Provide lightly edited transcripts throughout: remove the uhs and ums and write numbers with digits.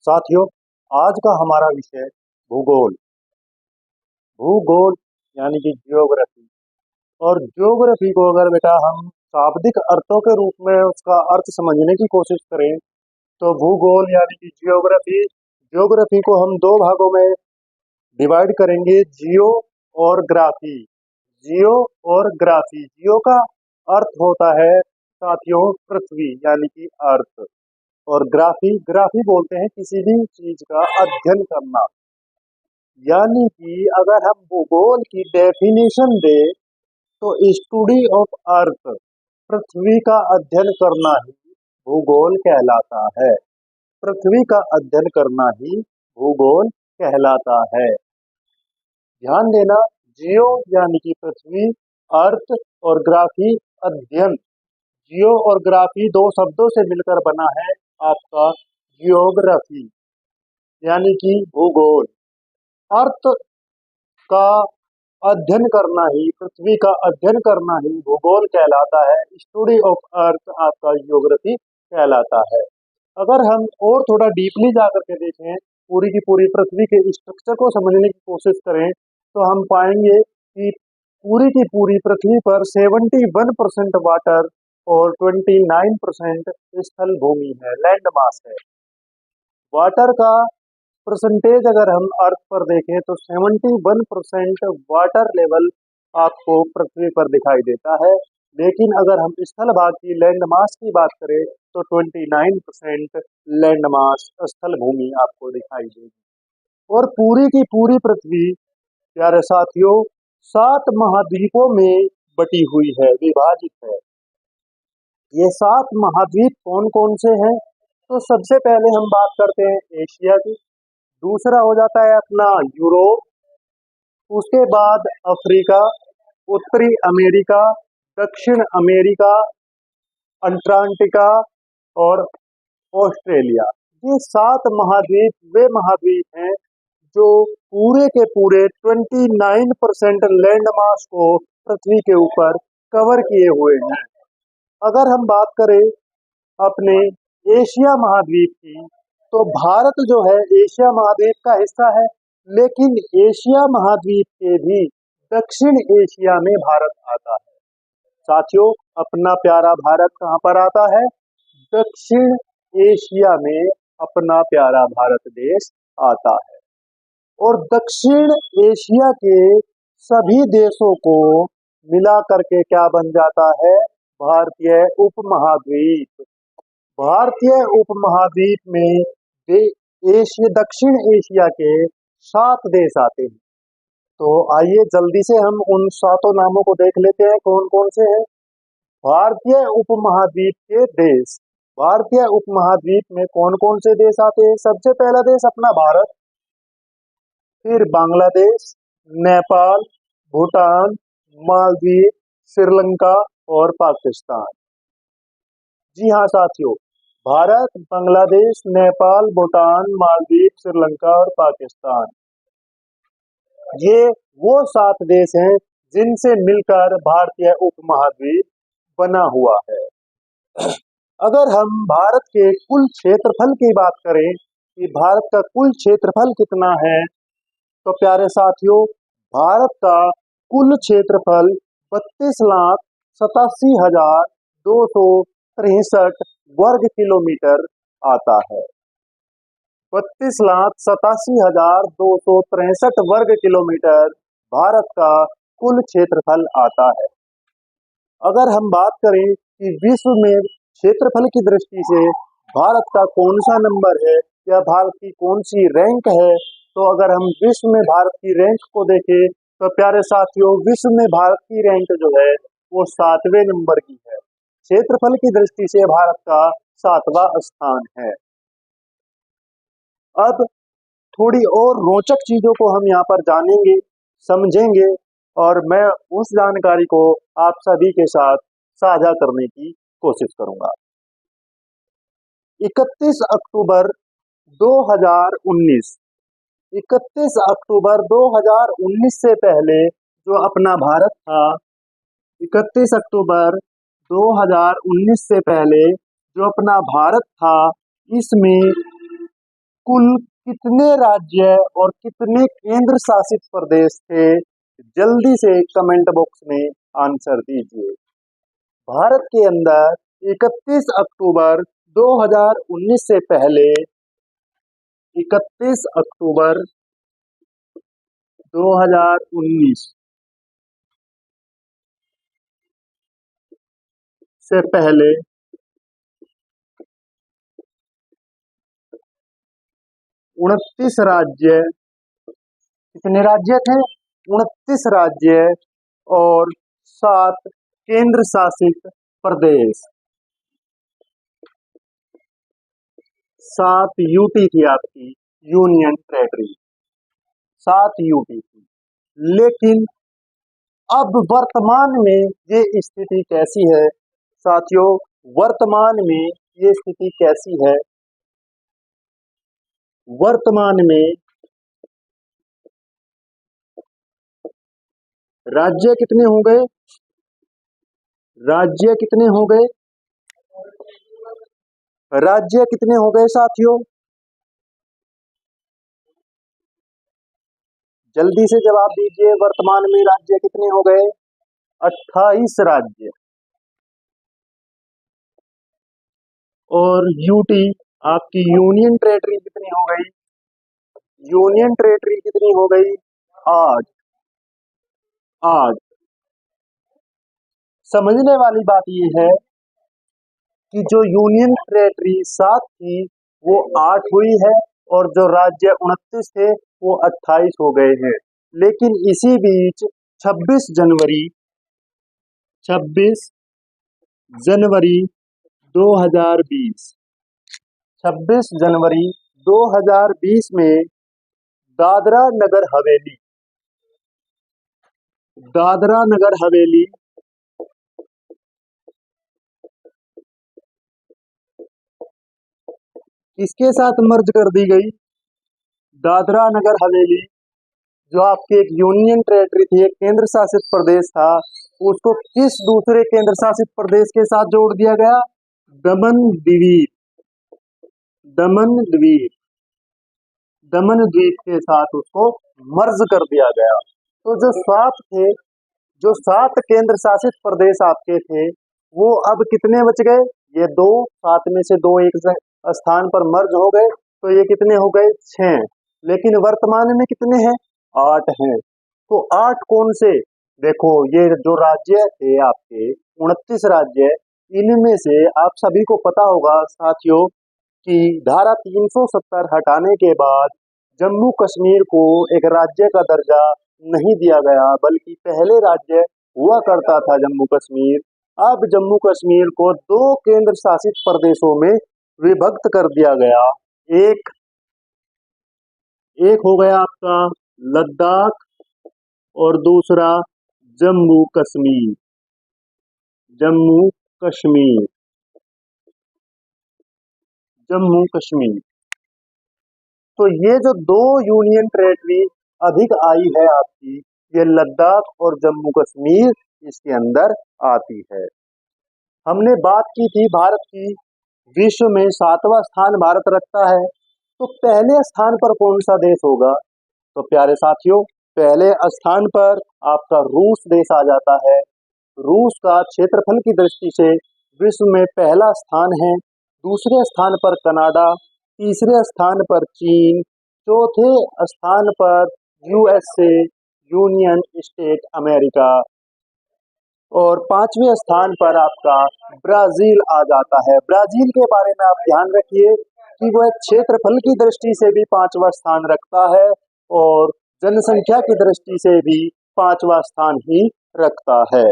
साथियों, आज का हमारा विषय भूगोल। भूगोल यानी कि जियोग्राफी। और जियोग्राफी को अगर बेटा हम शाब्दिक अर्थों के रूप में उसका अर्थ समझने की कोशिश करें तो भूगोल यानी कि जियोग्राफी, जियोग्राफी को हम दो भागों में डिवाइड करेंगे, जियो और ग्राफी। जियो और ग्राफी। जियो का अर्थ होता है साथियों पृथ्वी यानी कि अर्थ, और ग्राफी, ग्राफी बोलते हैं किसी भी चीज का अध्ययन करना। यानी कि अगर हम भूगोल की डेफिनेशन दे तो स्टडी ऑफ अर्थ, पृथ्वी का अध्ययन करना ही भूगोल कहलाता है। पृथ्वी का अध्ययन करना ही भूगोल कहलाता है। ध्यान देना, जियो यानी कि पृथ्वी, अर्थ और ग्राफी अध्ययन। जियो और ग्राफी दो शब्दों से मिलकर बना है आपका जियोग्राफी यानी कि भूगोल। अर्थ का अध्ययन करना ही, पृथ्वी का अध्ययन करना ही भूगोल कहलाता है। स्टडी ऑफ अर्थ आपका जियोग्राफी कहलाता है। अगर हम और थोड़ा डीपली जाकर के देखें, पूरी की पूरी पृथ्वी के स्ट्रक्चर को समझने की कोशिश करें तो हम पाएंगे कि पूरी की पूरी पृथ्वी पर 71% वाटर और 29% स्थल भूमि है, लैंड मास है। वाटर का परसेंटेज अगर हम अर्थ पर देखें तो 71% वाटर लेवल आपको पृथ्वी पर दिखाई देता है। लेकिन अगर हम स्थल भाग की, लैंड मास की बात करें तो 29% लैंड मास, स्थल भूमि आपको दिखाई देगी। और पूरी की पूरी पृथ्वी प्यारे साथियों 7 महाद्वीपों में बटी हुई है, विभाजित है। ये 7 महाद्वीप कौन कौन से हैं? तो सबसे पहले हम बात करते हैं एशिया की, दूसरा हो जाता है अपना यूरोप, उसके बाद अफ्रीका, उत्तरी अमेरिका, दक्षिण अमेरिका, अंटार्कटिका और ऑस्ट्रेलिया। ये 7 महाद्वीप वे महाद्वीप हैं जो पूरे के पूरे 29% लैंड मास को पृथ्वी के ऊपर कवर किए हुए हैं। अगर हम बात करें अपने एशिया महाद्वीप की तो भारत जो है एशिया महाद्वीप का हिस्सा है, लेकिन एशिया महाद्वीप के भी दक्षिण एशिया में भारत आता है। साथियों, अपना प्यारा भारत कहाँ पर आता है? दक्षिण एशिया में अपना प्यारा भारत देश आता है। और दक्षिण एशिया के सभी देशों को मिला करके क्या बन जाता है? भारतीय उपमहाद्वीप। भारतीय उपमहाद्वीप में दक्षिण एशिया के 7 देश आते हैं। तो आइए जल्दी से हम उन 7 नामों को देख लेते हैं, कौन कौन से हैं। भारतीय उपमहाद्वीप के देश। भारतीय उपमहाद्वीप में कौन कौन से देश आते हैं? सबसे पहला देश अपना भारत, फिर बांग्लादेश, नेपाल, भूटान, मालदीव, श्रीलंका और पाकिस्तान। जी हाँ साथियों, भारत, बांग्लादेश, नेपाल, भूटान, मालदीव, श्रीलंका और पाकिस्तान, ये वो 7 देश हैं जिनसे मिलकर भारतीय उपमहाद्वीप बना हुआ है। अगर हम भारत के कुल क्षेत्रफल की बात करें कि भारत का कुल क्षेत्रफल कितना है, तो प्यारे साथियों भारत का कुल क्षेत्रफल 32,87,263 वर्ग किलोमीटर आता है। 32,87,263 वर्ग किलोमीटर भारत का कुल क्षेत्रफल आता है। अगर हम बात करें कि विश्व में क्षेत्रफल की दृष्टि से भारत का कौन सा नंबर है या भारत की कौन सी रैंक है, तो अगर हम विश्व में भारत की रैंक को देखें तो प्यारे साथियों विश्व में भारत की रैंक जो है वो 7वें नंबर की है। क्षेत्रफल की दृष्टि से भारत का 7वां स्थान है। अब थोड़ी और रोचक चीजों को हम यहाँ पर जानेंगे, समझेंगे, और मैं उस जानकारी को आप सभी के साथ साझा करने की कोशिश करूंगा। 31 अक्टूबर 2019, 31 अक्टूबर 2019 से पहले जो अपना भारत था, 31 अक्टूबर 2019 से पहले जो अपना भारत था, इसमें कुल कितने राज्य और कितने केंद्र शासित प्रदेश थे? जल्दी से कमेंट बॉक्स में आंसर दीजिए। भारत के अंदर 31 अक्टूबर 2019 से पहले, 31 अक्टूबर 2019 से पहले 29 राज्य, कितने राज्य थे? 29 राज्य और 7 केंद्र शासित प्रदेश, 7 यूटी थी आपकी यूनियन टेरिटरी, 7 यूटी थी। लेकिन अब वर्तमान में ये स्थिति कैसी है साथियों? वर्तमान में ये स्थिति कैसी है? वर्तमान में राज्य कितने हो गए? राज्य कितने हो गए? राज्य कितने हो गए साथियों? जल्दी से जवाब दीजिए। वर्तमान में राज्य कितने हो गए? 28 राज्य। और यूटी आपकी यूनियन टेरिटरी कितनी हो गई? यूनियन टेरिटरी कितनी हो गई? 8। समझने वाली बात यह है कि जो यूनियन टेरिटरी 7 थी वो 8 हुई है और जो राज्य 29 थे वो 28 हो गए हैं। लेकिन इसी बीच 26 जनवरी 2020 26 जनवरी 2020 में दादरा नगर हवेली, दादरा नगर हवेली किसके साथ मर्ज कर दी गई? दादरा नगर हवेली जो आपकी एक यूनियन टेरिटरी थी, एक केंद्र शासित प्रदेश था, उसको किस दूसरे केंद्र शासित प्रदेश के साथ जोड़ दिया गया? दमन द्वीप, दमन द्वीप, दमन द्वीप के साथ उसको मर्ज कर दिया गया। तो जो 7 थे, जो 7 केंद्र शासित प्रदेश आपके थे वो अब कितने बच गए? ये 2, 7 में से 2 एक स्थान पर मर्ज हो गए, तो ये कितने हो गए? 6। लेकिन वर्तमान में कितने हैं? 8 हैं। तो 8 कौन से? देखो ये जो राज्य थे आपके 29 राज्य, इनमें से आप सभी को पता होगा साथियों कि धारा 370 हटाने के बाद जम्मू कश्मीर को एक राज्य का दर्जा नहीं दिया गया, बल्कि पहले राज्य हुआ करता था जम्मू कश्मीर। अब जम्मू कश्मीर को 2 केंद्र शासित प्रदेशों में विभक्त कर दिया गया। एक एक हो गया आपका लद्दाख और दूसरा जम्मू कश्मीर, जम्मू कश्मीर, जम्मू कश्मीर। तो ये जो 2 यूनियन टेरिटरी अधिक आई है आपकी, ये लद्दाख और जम्मू कश्मीर इसके अंदर आती है। हमने बात की थी भारत की, विश्व में 7वां स्थान भारत रखता है, तो पहले स्थान पर कौन सा देश होगा? तो प्यारे साथियों, पहले स्थान पर आपका रूस देश आ जाता है। रूस का क्षेत्रफल की दृष्टि से विश्व में पहला स्थान है। दूसरे स्थान पर कनाडा, तीसरे स्थान पर चीन, चौथे स्थान पर यूएसए, यूनियन स्टेट अमेरिका, और 5वें स्थान पर आपका ब्राजील आ जाता है। ब्राजील के बारे में आप ध्यान रखिए कि वह क्षेत्रफल की दृष्टि से भी 5वां स्थान रखता है और जनसंख्या की दृष्टि से भी 5वां स्थान ही रखता है।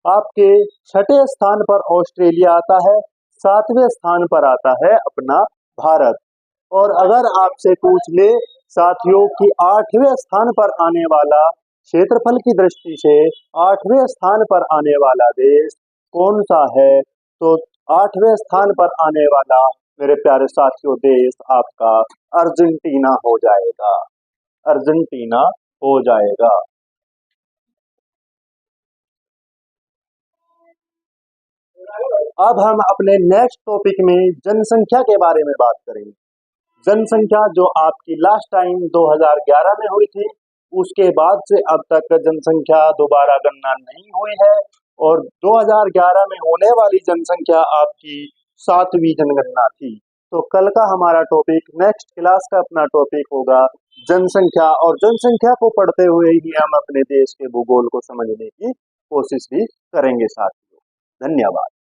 आपके 6ठे स्थान पर ऑस्ट्रेलिया आता है, 7वें स्थान पर आता है अपना भारत। और अगर आपसे पूछ ले साथियों कि 8वें स्थान पर आने वाला, क्षेत्रफल की दृष्टि से 8वें स्थान पर आने वाला देश कौन सा है, तो 8वें स्थान पर आने वाला मेरे प्यारे साथियों देश आपका अर्जेंटीना हो जाएगा, अर्जेंटीना हो जाएगा। अब हम अपने नेक्स्ट टॉपिक में जनसंख्या के बारे में बात करेंगे। जनसंख्या जो आपकी लास्ट टाइम 2011 में हुई थी, उसके बाद से अब तक जनसंख्या दोबारा गणना नहीं हुई है, और 2011 में होने वाली जनसंख्या आपकी 7वीं जनगणना थी। तो कल का हमारा टॉपिक, नेक्स्ट क्लास का अपना टॉपिक होगा जनसंख्या, और जनसंख्या को पढ़ते हुए ही हम अपने देश के भूगोल को समझने की कोशिश भी करेंगे साथियों। धन्यवाद।